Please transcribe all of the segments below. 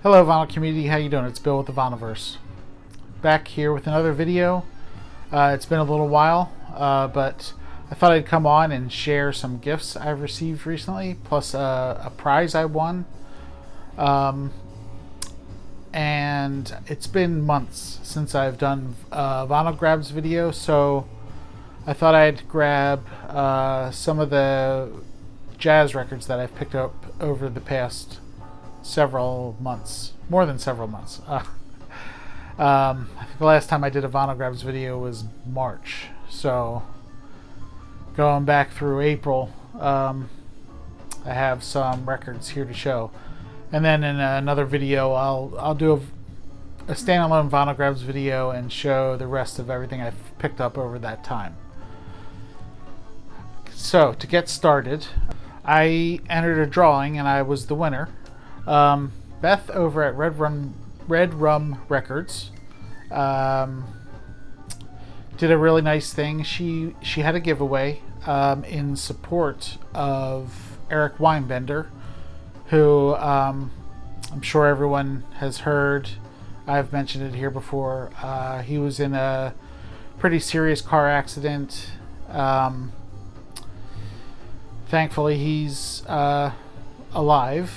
Hello vinyl community, how you doing? It's Bill with the Vinylverse. Back here with another video. It's been a little while, but I thought I'd come on and share some gifts I've received recently, plus a prize I won. And it's been months since I've done vinyl grabs video, so I thought I'd grab some of the jazz records that I've picked up over the past several months, more than several months. I think the last time I did a vinyl grabs video was March, so going back through April, I have some records here to show, and then in another video I'll do a standalone vinyl grabs video and show the rest of everything I've picked up over that time. So to get started, I entered a drawing and I was the winner. Beth over at RedRum Records did a really nice thing. She had a giveaway in support of Eric Weinbender, who I'm sure everyone has heard. I've mentioned it here before. He was in a pretty serious car accident. Thankfully, he's alive.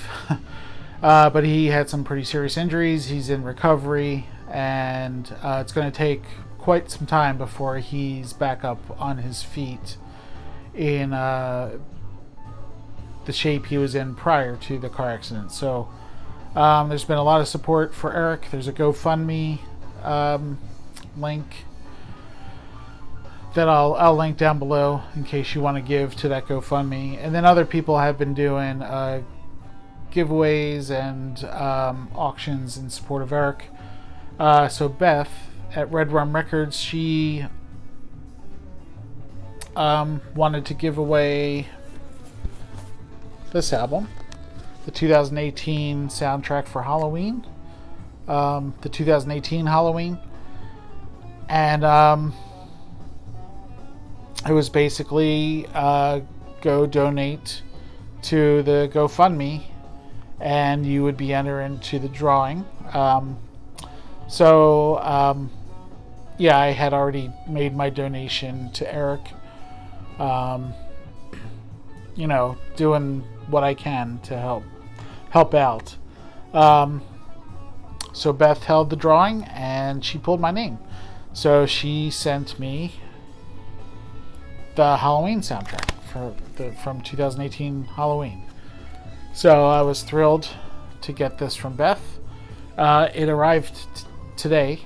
But he had some pretty serious injuries. He's in recovery, and it's going to take quite some time before he's back up on his feet in the shape he was in prior to the car accident. So there's been a lot of support for Eric. There's a GoFundMe link that I'll link down below in case you want to give to that GoFundMe. And then other people have been doing giveaways and auctions in support of Eric. So Beth at RedRum Records, she wanted to give away this album, the 2018 soundtrack for Halloween, the 2018 Halloween, and it was basically go donate to the GoFundMe and you would be entered into the drawing. Yeah, I had already made my donation to Eric. You know, doing what I can to help out. So Beth held the drawing and she pulled my name. So she sent me the Halloween soundtrack from 2018 Halloween. So I was thrilled to get this from Beth. It arrived today,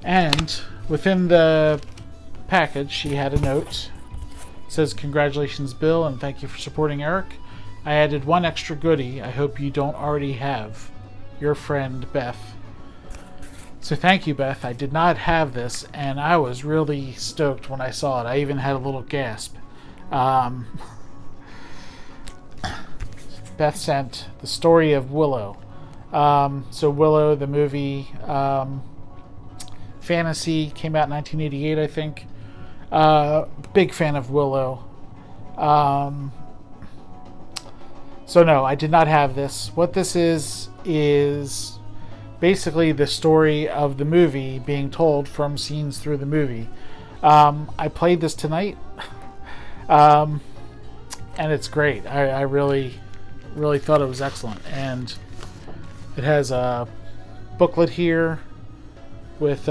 and within the package she had a note. It says, "Congratulations, Bill, and thank you for supporting Eric. I added one extra goodie I hope you don't already have. Your friend, Beth." So thank you, Beth. I did not have this, and I was really stoked when I saw it. I even had a little gasp. Beth sent The Story of Willow. So Willow, the movie, fantasy, came out in 1988, I think. Big fan of Willow. So no, I did not have this. What this is basically the story of the movie being told from scenes through the movie. I played this tonight, and it's great. I really thought it was excellent, and it has a booklet here with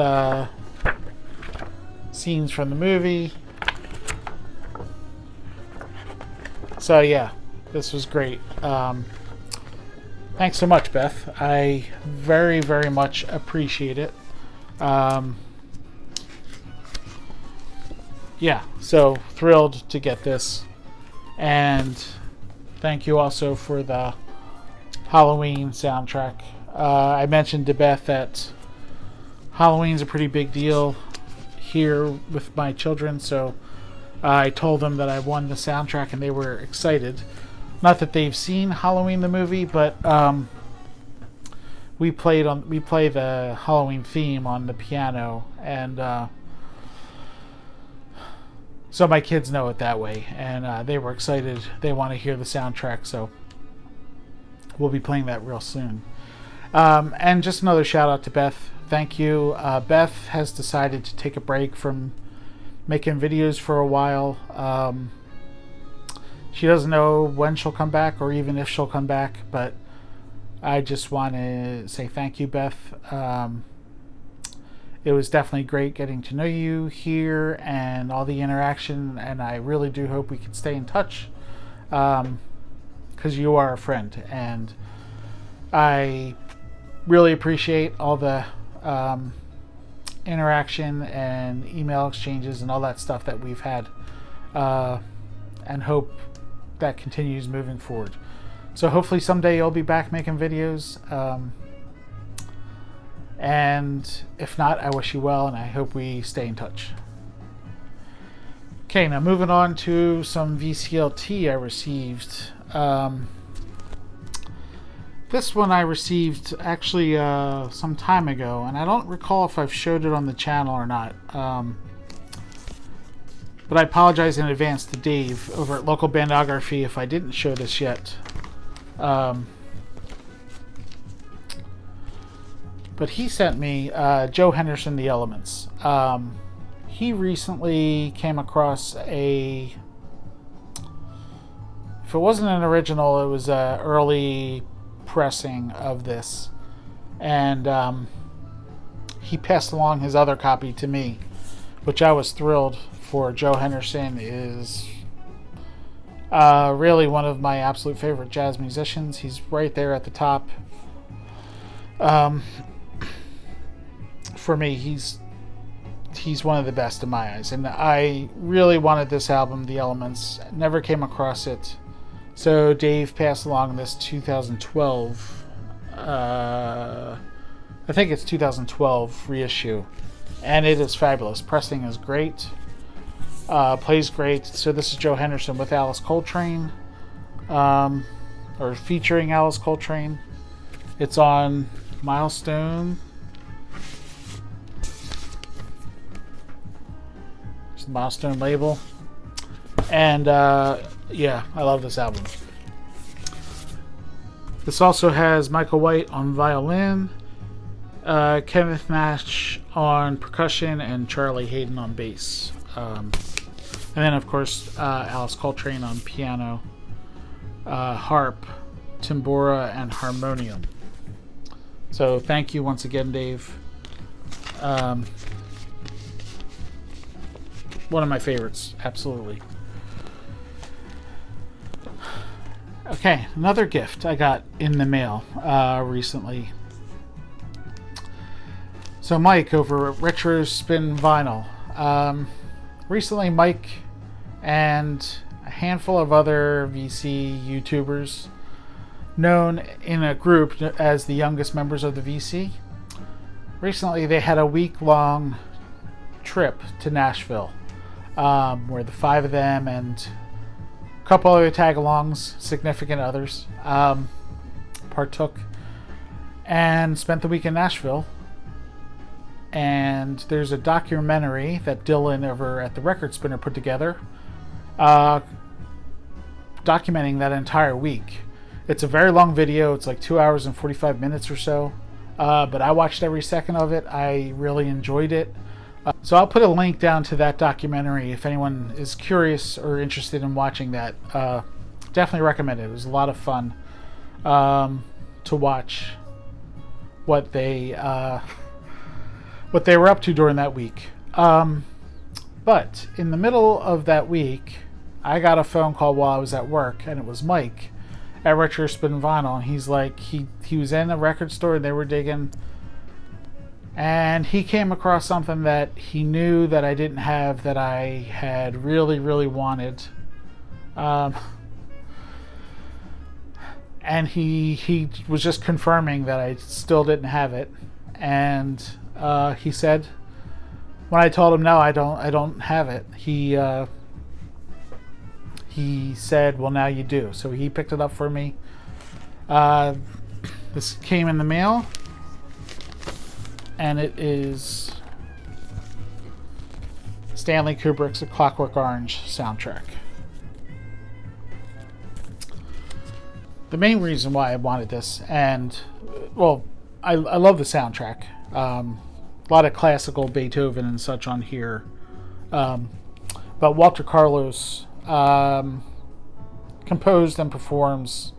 scenes from the movie. So yeah, this was great. Thanks so much, Beth. I very much appreciate it. Yeah, so thrilled to get this, and thank you also for the Halloween soundtrack. I mentioned to Beth that Halloween's a pretty big deal here with my children, so I told them that I won the soundtrack and they were excited. Not that they've seen Halloween the movie, but we play the Halloween theme on the piano, and so my kids know it that way, and they were excited. They want to hear the soundtrack, so we'll be playing that real soon. And just another shout out to Beth. Thank you. Beth has decided to take a break from making videos for a while. She doesn't know when she'll come back or even if she'll come back, but I just want to say thank you, Beth. It was definitely great getting to know you here and all the interaction, and I really do hope we can stay in touch, because you are a friend, and I really appreciate all the interaction and email exchanges and all that stuff that we've had, and hope that continues moving forward. So hopefully someday you'll be back making videos, and if not, I wish you well, and I hope we stay in touch. Okay, now moving on to some VCLT I received. This one I received actually some time ago, and I don't recall if I've showed it on the channel or not. But I apologize in advance to Dave over at Localbandography if I didn't show this yet. But he sent me Joe Henderson, The Elements. He recently came across a... If it wasn't an original, it was an early pressing of this. And he passed along his other copy to me, which I was thrilled for. Joe Henderson is really one of my absolute favorite jazz musicians. He's right there at the top. For me, he's one of the best in my eyes, and I really wanted this album, The Elements. Never came across it, so Dave passed along this 2012 I think it's 2012 reissue, and it is fabulous. Pressing is great, plays great. So this is Joe Henderson with Alice Coltrane, or featuring Alice Coltrane. It's on Milestone. Milestone label, and yeah, I love this album. This also has Michael White on violin, Kenneth Nash on percussion, and Charlie Hayden on bass, and then of course Alice Coltrane on piano, harp, timbora, and harmonium. So thank you once again, Dave. One of my favorites, absolutely. Okay, another gift I got in the mail recently. So Mike over at RetroSpinVinyl. Recently Mike and a handful of other VC YouTubers, known in a group as the youngest members of the VC, recently they had a week-long trip to Nashville, where the 5 of them and a couple other tag-alongs, significant others, partook and spent the week in Nashville. And there's a documentary that Dylan over at the Record Spinner put together, documenting that entire week. It's a very long video. It's like 2 hours and 45 minutes or so, but I watched every second of it. I really enjoyed it. So I'll put a link down to that documentary if anyone is curious or interested in watching that. Definitely recommend it. It was a lot of fun to watch what they were up to during that week. But in the middle of that week, I got a phone call while I was at work, and it was Mike at RetroSpinVinyl, and he's like, he was in a record store and they were digging, and he came across something that he knew that I didn't have, that I had really, really wanted. And he was just confirming that I still didn't have it. And he said, when I told him no, I don't have it, he said, well, now you do. So he picked it up for me. This came in the mail, and it is Stanley Kubrick's A Clockwork Orange soundtrack. the main reason why I wanted this, and well, I love the soundtrack. A lot of classical Beethoven and such on here. But Walter Carlos composed and performs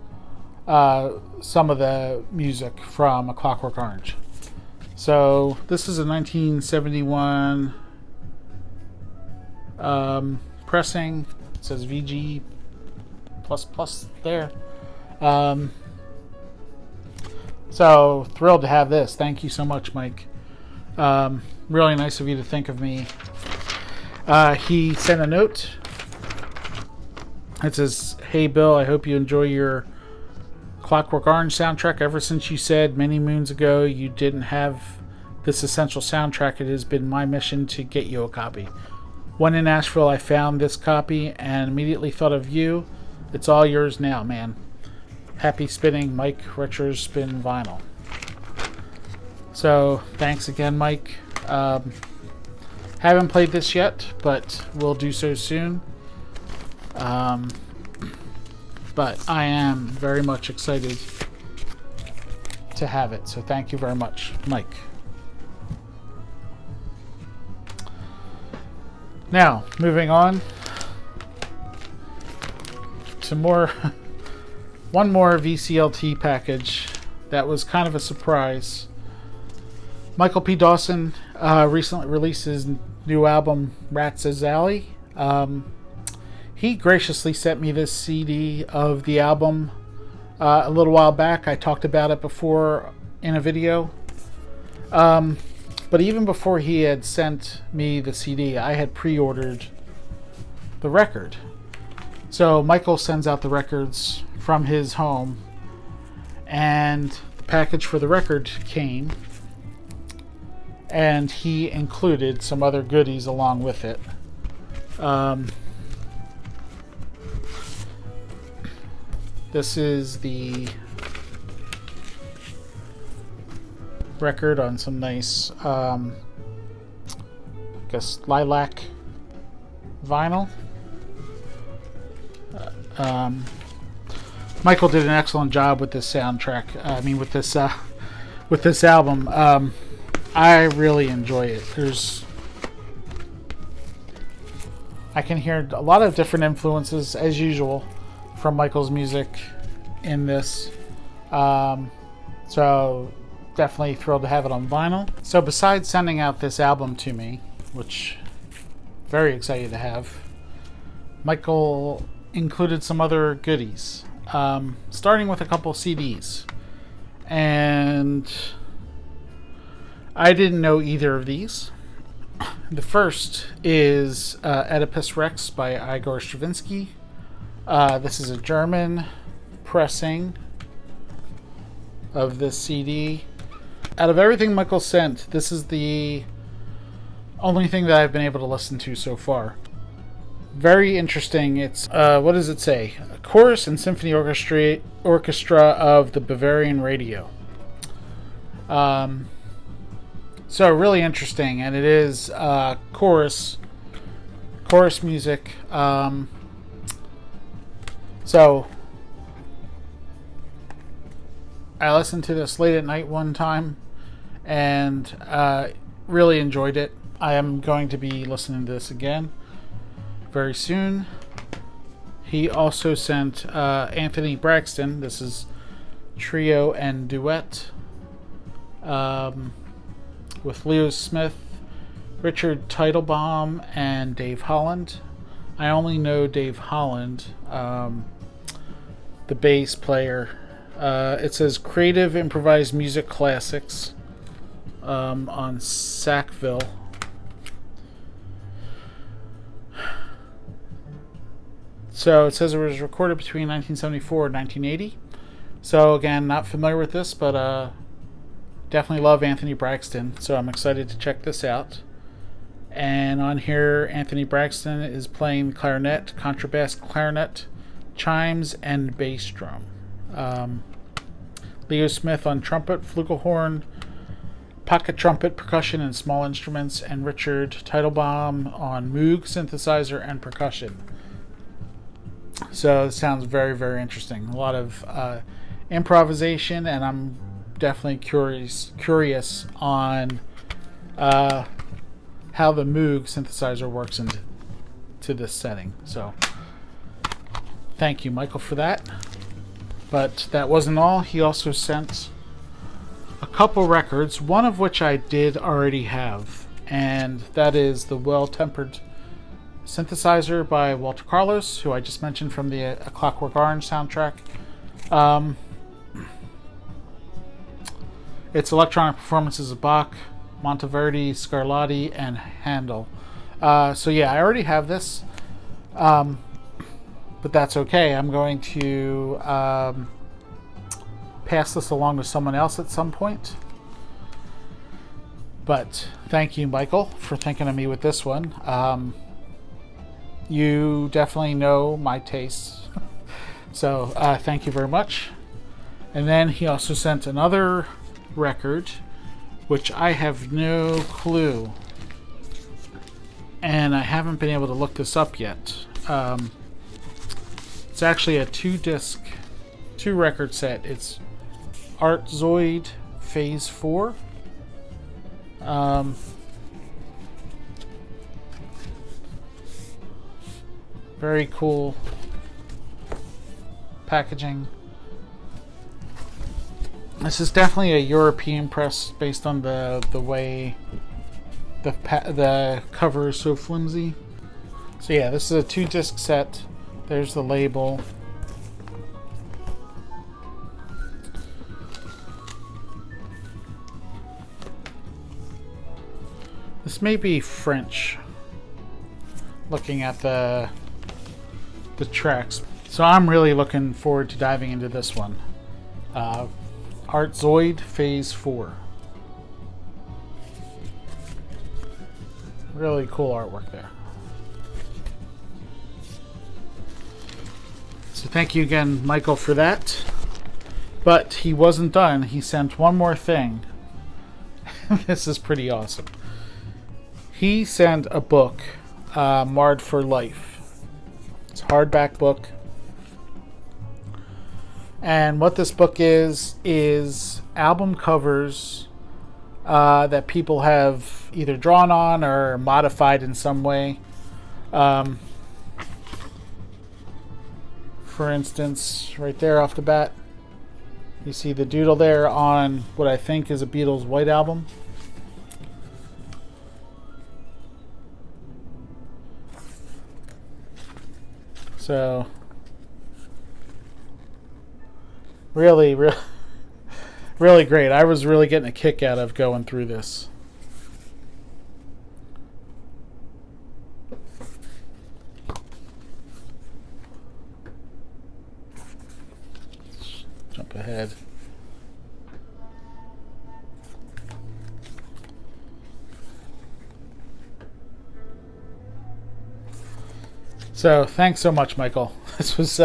some of the music from A Clockwork Orange. So this is a 1971 pressing. It says VG++ there. So thrilled to have this. Thank you so much, Mike. Really nice of you to think of me. He sent a note. It says, "Hey Bill, I hope you enjoy your Clockwork Orange soundtrack. Ever since you said many moons ago you didn't have this essential soundtrack, it has been my mission to get you a copy. When in Nashville, I found this copy and immediately thought of you. It's all yours now, man. Happy spinning, Mike, RetroSpinVinyl." So thanks again, Mike. Haven't played this yet, but we'll do so soon. But I am very much excited to have it. So thank you very much, Mike. Now, moving on to one more VCLT package that was kind of a surprise. Michael P. Dawson recently released his new album, Rats Alley. He graciously sent me this CD of the album a little while back. I talked about it before in a video. But even before he had sent me the CD, I had pre-ordered the record. So Michael sends out the records from his home, and the package for the record came, and he included some other goodies along with it. This is the record on some nice, I guess, lilac vinyl. Michael did an excellent job with this soundtrack. With this album. I really enjoy it. I can hear a lot of different influences, as usual, from Michael's music in this. So definitely thrilled to have it on vinyl. So besides sending out this album to me, which very excited to have, Michael included some other goodies, starting with a couple CDs. And I didn't know either of these. The first is Oedipus Rex by Igor Stravinsky. This is a German pressing of this CD. Out of everything Michael sent, this is the only thing that I've been able to listen to so far. Very interesting. It's, what does it say? A chorus and symphony orchestra of the Bavarian Radio. So really interesting, and it is chorus music. So I listened to this late at night one time and really enjoyed it. I am going to be listening to this again very soon. He also sent Anthony Braxton. This is trio and duet with Leo Smith, Richard Teitelbaum, and Dave Holland. I only know Dave Holland, the bass player. It says Creative Improvised Music Classics on Sackville. So it says it was recorded between 1974 and 1980. So again, not familiar with this, but definitely love Anthony Braxton, so I'm excited to check this out. And on here, Anthony Braxton is playing clarinet, contrabass clarinet, chimes, and bass drum. Leo Smith on trumpet, flugelhorn, pocket trumpet, percussion, and small instruments, and Richard Teitelbaum on Moog synthesizer and percussion. So it sounds very, very interesting. A lot of improvisation, and I'm definitely curious on how the Moog synthesizer works into this setting. So thank you, Michael, for that. But that wasn't all. He also sent a couple records, one of which I did already have, and that is the Well-Tempered Synthesizer by Walter Carlos, who I just mentioned from the A Clockwork Orange soundtrack. It's electronic performances of Bach, Monteverdi, Scarlatti, and Handel. So yeah, I already have this, but that's okay. I'm going to pass this along to someone else at some point. But thank you, Michael, for thinking of me with this one. You definitely know my tastes. So thank you very much. And then he also sent another record, which I have no clue. And I haven't been able to look this up yet. It's actually a 2-disc, 2-record set. It's Art Zoid Phase 4. Very cool packaging. This is definitely a European press based on the way the cover is so flimsy. So yeah, this is a 2-disc set. There's the label. This may be French, looking at the tracks. So I'm really looking forward to diving into this one. Art Zoid Phase 4. Really cool artwork there. So thank you again, Michael, for that. But he wasn't done. He sent one more thing. This is pretty awesome. He sent a book, Marred for Life. It's a hardback book. And what this book is album covers that people have either drawn on or modified in some way. For instance, right there off the bat, you see the doodle there on what I think is a Beatles White Album. So really great. I was really getting a kick out of going through this. Let's jump ahead. So thanks so much, Michael. This was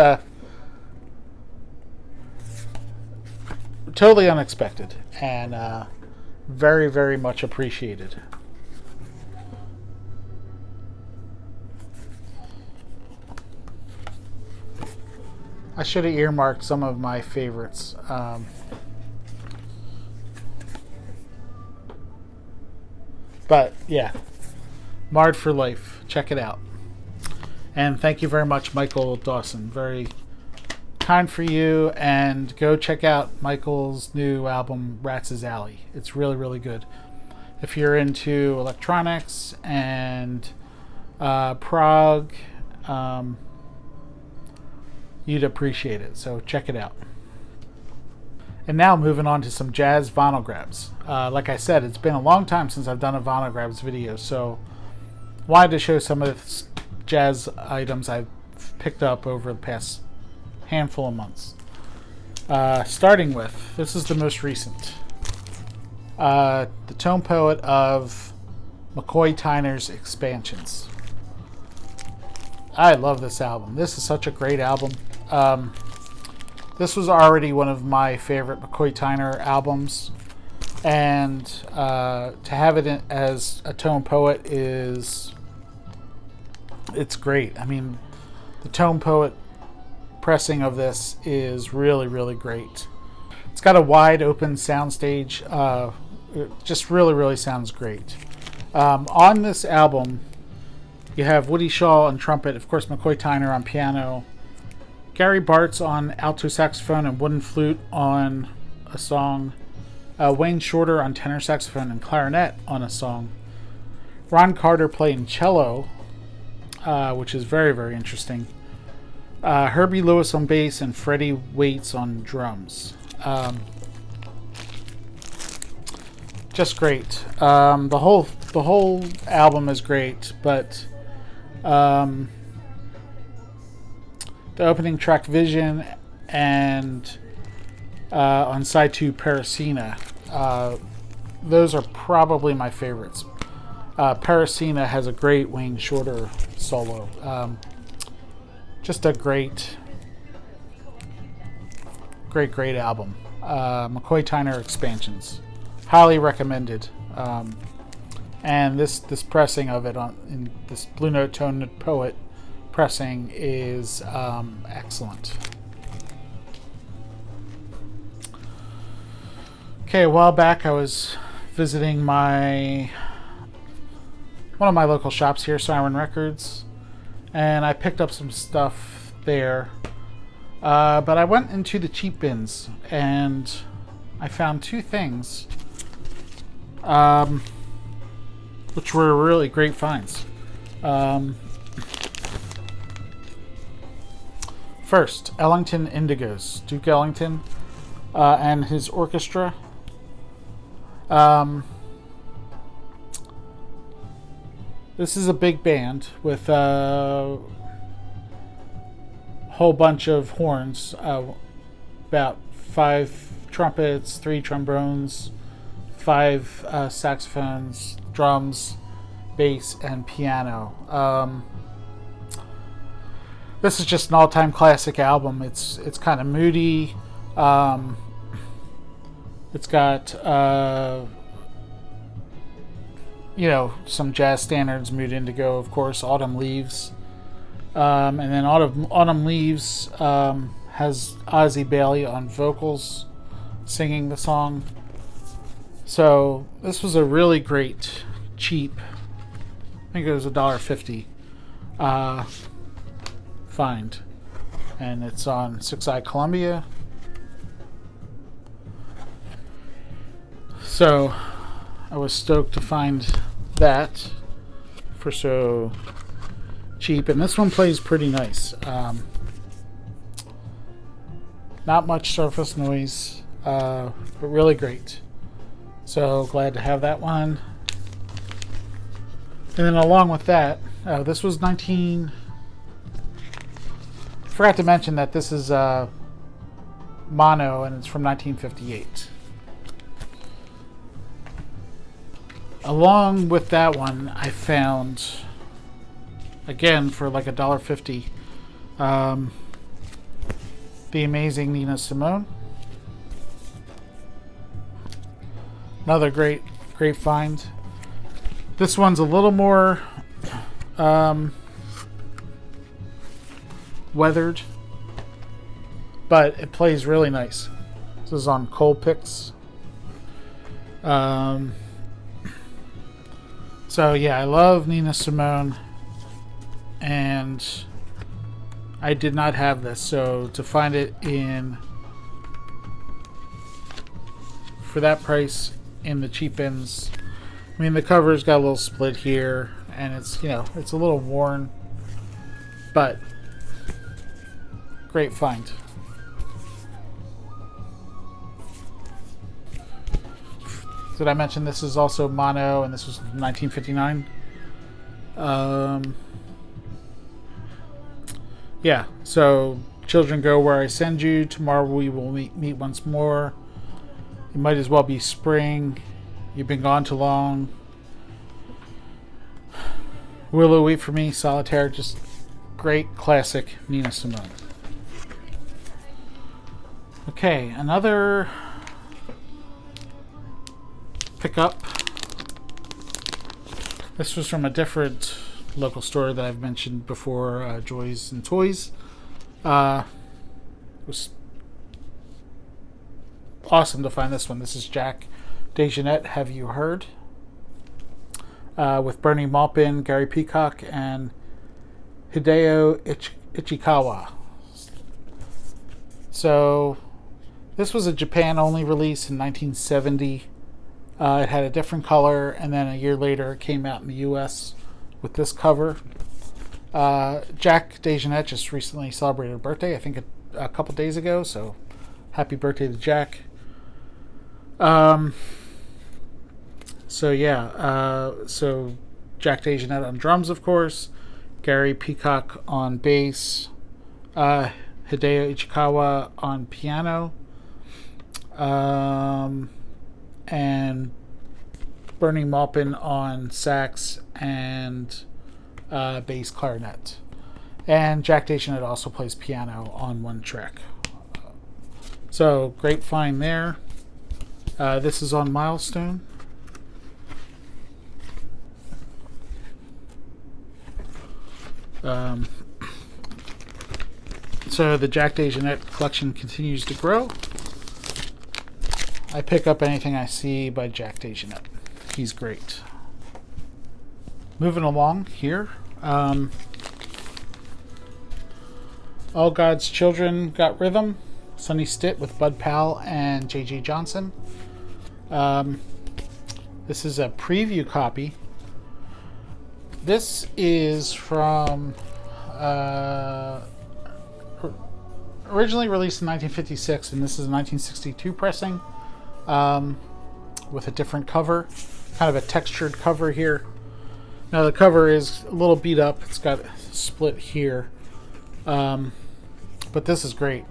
totally unexpected and very, very much appreciated. I should have earmarked some of my favorites. But yeah, Marred for Life. Check it out. And thank you very much, Michael Dawson. Very kind for you. And go check out Michael's new album, Rats' Alley. It's really, really good. If you're into electronics and prog, you'd appreciate it. So check it out. And now moving on to some jazz vinyl grabs. Like I said, it's been a long time since I've done a vinyl grabs video, so wanted to show some of the jazz items I've picked up over the past handful of months. Starting with, this is the most recent. The Tone Poet of McCoy Tyner's Expansions. I love this album. This is such a great album. This was already one of my favorite McCoy Tyner albums, and to have it as a Tone Poet it's great. I mean, the Tone Poet pressing of this is really, really great. It's got a wide open soundstage. It just really, really sounds great. On this album, you have Woody Shaw on trumpet, of course McCoy Tyner on piano, Gary Bartz on alto saxophone and wooden flute on a song, Wayne Shorter on tenor saxophone and clarinet on a song, Ron Carter playing cello, which is very, very interesting, Herbie Lewis on bass, and Freddie Waits on drums. Just great. The whole album is great, but the opening track Vision and on side 2 Parasina, those are probably my favorites. Parasina has a great Wayne Shorter solo. Just a great album. McCoy Tyner expansions, highly recommended. And this pressing of it in this Blue Note Tone Poet pressing is excellent. Okay, a while back I was visiting one of my local shops here, RedRum Records, and I picked up some stuff there. But I went into the cheap bins and I found two things, which were really great finds. First, Ellington Indigos, Duke Ellington and his orchestra. This is a big band with a whole bunch of horns, about 5 trumpets, 3 trombones, 5 saxophones, drums, bass, and piano. This is just an all-time classic album. It's kind of moody. It's got some jazz standards, Mood Indigo, of course, Autumn Leaves. And then Autumn Leaves has Ozzie Bailey on vocals singing the song. So this was a really great, cheap, I think it was $1.50 find. And it's on 6i Columbia. So I was stoked to find that for so cheap, and this one plays pretty nice. Not much surface noise, but really great. So glad to have that one. And then along with that, this was forgot to mention that this is mono and it's from 1958. Along with that one, I found, again for like $1.50, the amazing Nina Simone. Another great find. This one's a little more weathered, but it plays really nice. This is on Cold Picks. So yeah, I love Nina Simone, and I did not have this, so to find it for that price in the cheap bins, I mean the cover's got a little split here, and it's it's a little worn, but great find. Did I mention this is also mono, and this was 1959? Yeah, so children go where I send you. Tomorrow we will meet once more. It might as well be spring. You've been gone too long. Willow, wait for me. Solitaire, just great classic Nina Simone. Okay, another pickup. This was from a different local store that I've mentioned before, Joys and Toys. was awesome to find this one. This is Jack DeJohnette, Have You Heard? With Bernie Maupin, Gary Peacock, and Hideo Ichikawa. So this was a Japan-only release in 1970. It had a different color, and then a year later it came out in the U.S. with this cover. Jack DeJohnette just recently celebrated a birthday, I think a couple days ago, so happy birthday to Jack. So Jack DeJohnette on drums, of course, Gary Peacock on bass, Hideo Ichikawa on piano, and Bernie Maupin on sax and bass clarinet. And Jack DeJohnette also plays piano on one track. So, great find there. This is on Milestone. So the Jack DeJohnette collection continues to grow. I pick up anything I see by Jack DeJohnette. He's great. Moving along here. All God's Children Got Rhythm. Sonny Stitt with Bud Powell and J.J. Johnson. This is a preview copy. This is from originally released in 1956, and this is a 1962 pressing with a different cover, kind of a textured cover here. Now the cover is a little beat up. It's got a split here, but this is great.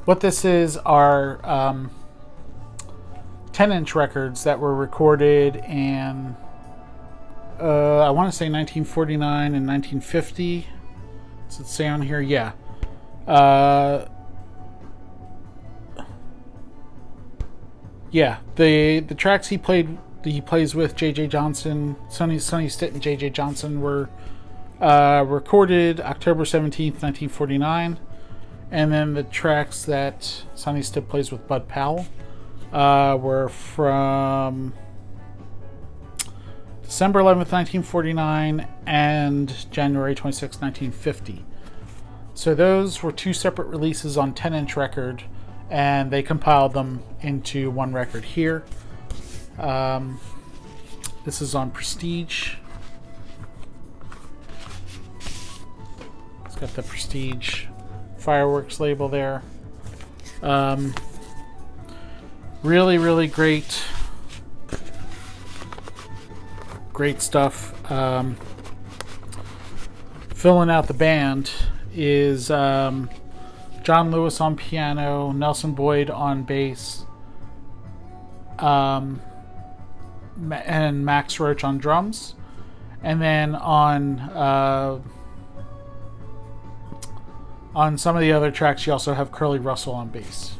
What this is are 10-inch records that were recorded in I want to say 1949 and 1950. Does it say on here? Yeah. Yeah. The tracks he plays with J.J. Johnson, Sonny Stitt and J.J. Johnson were recorded October 17th, 1949. And then the tracks that Sonny Stitt plays with Bud Powell were from December 11th, 1949 and January 26th, 1950. So those were two separate releases on 10-inch record, and they compiled them into one record here. This is on Prestige. It's got the Prestige Fireworks label there. Really, really great stuff. Filling out the band is John Lewis on piano, Nelson Boyd on bass, and Max Roach on drums. And then on some of the other tracks you also have Curly Russell on bass.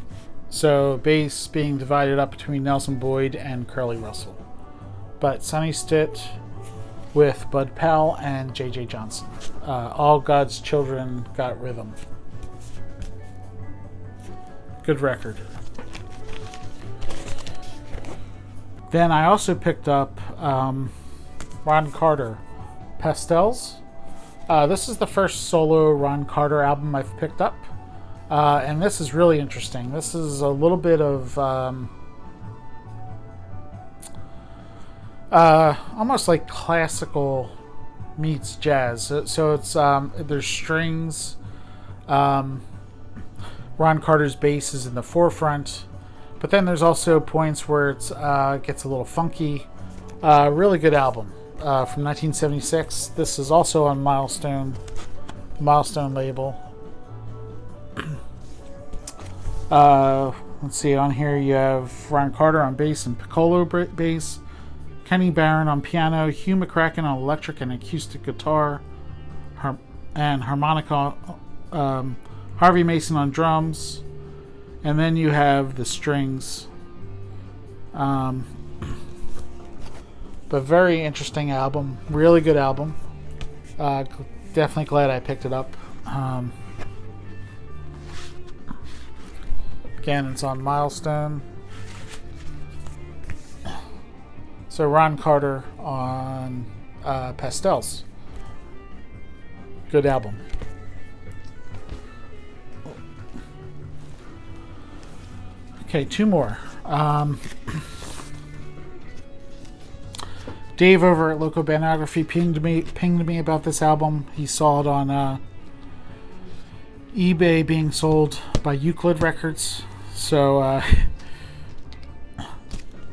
So bass being divided up between Nelson Boyd and Curly Russell. But Sonny Stitt with Bud Powell and J.J. Johnson. All God's Children Got Rhythm. Good record. Then I also picked up Ron Carter, Pastels. This is the first solo Ron Carter album I've picked up. And this is really interesting. This is a little bit of almost like classical meets jazz. So it's there's strings. Ron Carter's bass is in the forefront, but then there's also points where it gets a little funky. Really good album from 1976. This is also on Milestone label. Let's see, on here you have Ron Carter on bass and piccolo bass, Kenny Barron on piano, Hugh McCracken on electric and acoustic guitar, and harmonica, Harvey Mason on drums, and then you have the strings. But very interesting album, really good album. Definitely glad I picked it up. Again, it's on Milestone. So Ron Carter on Pastels. Good album. Okay, two more. Dave over at Localbandography pinged me about this album. He saw it on eBay being sold by Euclid Records. So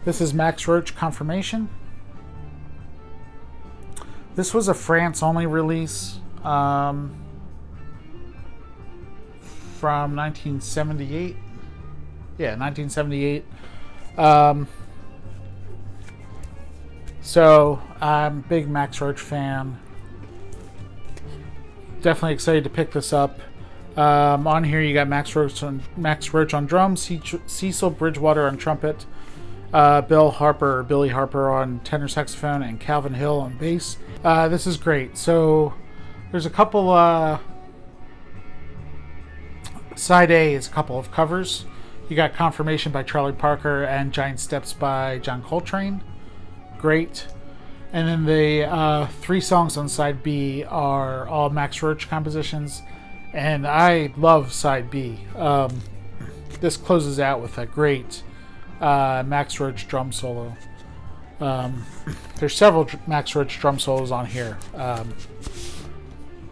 this is Max Roach Confirmation. This was a France-only release from 1978. Yeah, 1978. So I'm a big Max Roach fan. Definitely excited to pick this up. On here you got Max Roach on drums, Cecil Bridgewater on trumpet, Billy Harper on tenor saxophone, and Calvin Hill on bass. This is great. So there's a couple. Side A is a couple of covers. You got Confirmation by Charlie Parker and Giant Steps by John Coltrane. Great. And then the 3 songs on side B are all Max Roach compositions, and I love side B. This closes out with a great Max Roach drum solo. There's several Max Roach drum solos on here.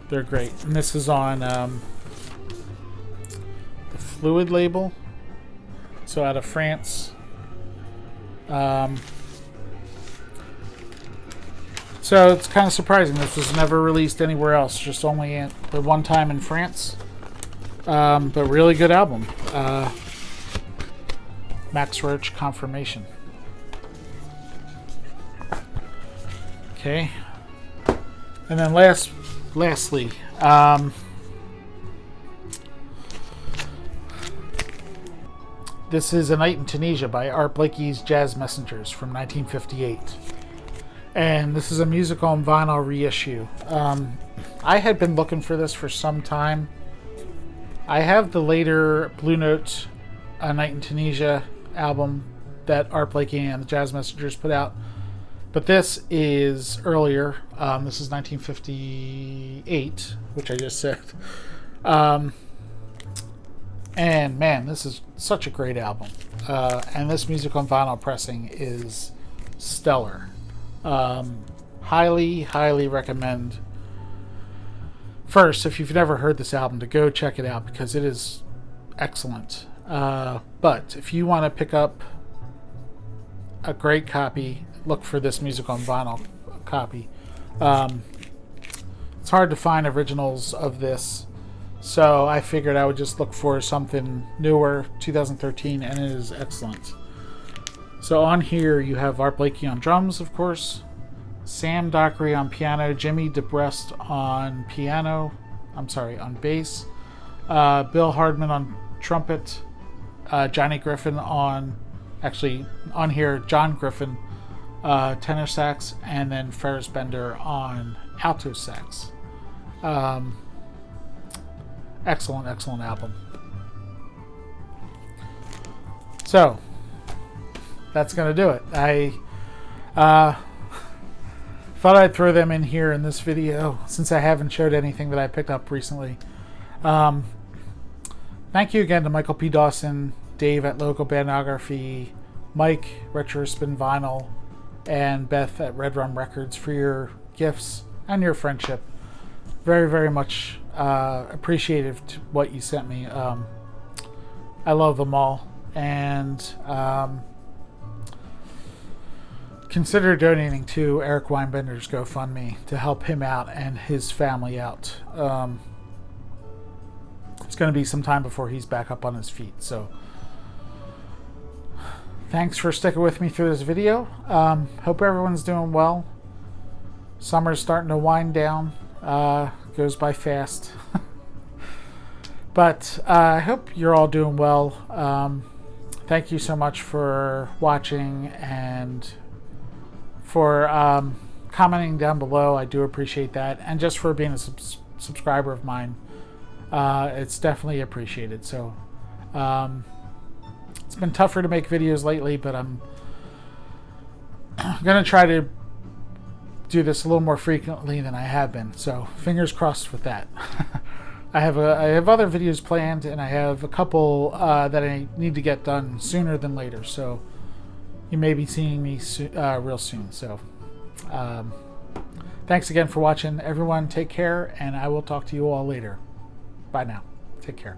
They're great. And this is on the Fluid label, so out of France. So it's kind of surprising. This was never released anywhere else, just only the one time in France. But really good album. Max Roach Confirmation. Okay. And then lastly, this is A Night in Tunisia by Art Blakey's Jazz Messengers from 1958. And this is a musical and vinyl reissue. I had been looking for this for some time. I have the later Blue Note A Night in Tunisia album that Art Blakey and the Jazz Messengers put out. But this is earlier. This is 1958, which I just said. And man, this is such a great album. And this musical and vinyl pressing is stellar. Highly recommend. First, if you've never heard this album, to go check it out because it is excellent. But if you want to pick up a great copy, look for this musical and vinyl copy. It's hard to find originals of this, so I figured I would just look for something newer, 2013, and it is excellent. So on here you have Art Blakey on drums, of course, Sam Dockery on piano, Jimmy DeBrest on on bass, Bill Hardman on trumpet, Johnny Griffin on here, John Griffin, tenor sax, and then Ferris Bender on alto sax. Excellent album. So that's gonna do it. I thought I'd throw them in here in this video since I haven't showed anything that I picked up recently. Thank you again to Michael P. Dawson, Dave at Localbandography, Mike, RetroSpinVinyl, and Beth at RedRum Records for your gifts and your friendship. Very much appreciative to what you sent me. I love them all, and consider donating to Eric Weinbender's GoFundMe to help him out and his family out. It's going to be some time before he's back up on his feet, so thanks for sticking with me through this video. Hope everyone's doing well. Summer's starting to wind down. Goes by fast. But I hope you're all doing well. Thank you so much for watching and for commenting down below. I do appreciate that. And just for being a subscriber of mine. It's definitely appreciated. So It's been tougher to make videos lately, but I'm gonna try to do this a little more frequently than I have been. So fingers crossed with that. I have other videos planned, and I have a couple that I need to get done sooner than later. So you may be seeing me real soon. So thanks again for watching, everyone. Take care, and I will talk to you all later. Bye now. Take care.